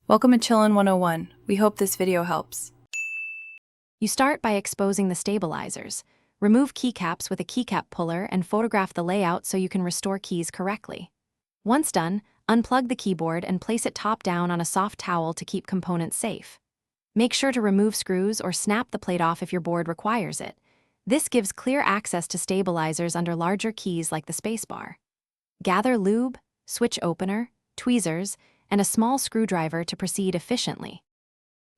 Welcome to Chillin' 101. We hope this video helps. You start by exposing the stabilizers. Remove keycaps with a keycap puller and photograph the layout so you can restore keys correctly. Once done, unplug the keyboard and place it top down on a soft towel to keep components safe. Make sure to remove screws or snap the plate off if your board requires it. This gives clear access to stabilizers under larger keys like the spacebar. Gather lube, switch opener, tweezers, and a small screwdriver to proceed efficiently.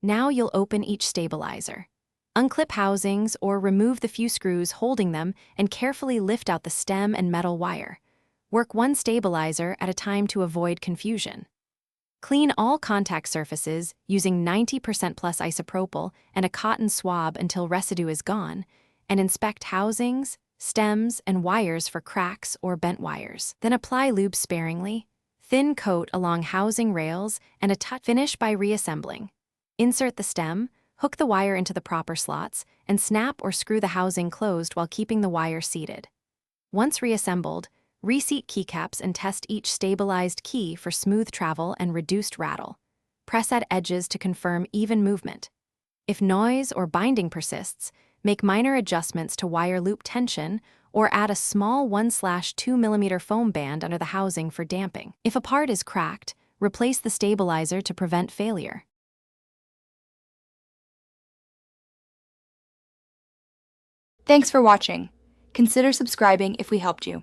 Now you'll open each stabilizer. Unclip housings or remove the few screws holding them and carefully lift out the stem and metal wire. Work one stabilizer at a time to avoid confusion. Clean all contact surfaces using 90% plus isopropyl and a cotton swab until residue is gone, and inspect housings, stems, and wires for cracks or bent wires. Then apply lube sparingly. Thin coat along housing rails and a touch. Finish by reassembling. Insert the stem, hook the wire into the proper slots, and snap or screw the housing closed while keeping the wire seated. Once reassembled, reseat keycaps and test each stabilized key for smooth travel and reduced rattle. Press at edges to confirm even movement. If noise or binding persists, make minor adjustments to wire loop tension or add a small 1/2 mm foam band under the housing for damping. If a part is cracked, replace the stabilizer to prevent failure. Thanks for watching. Consider subscribing if we helped you.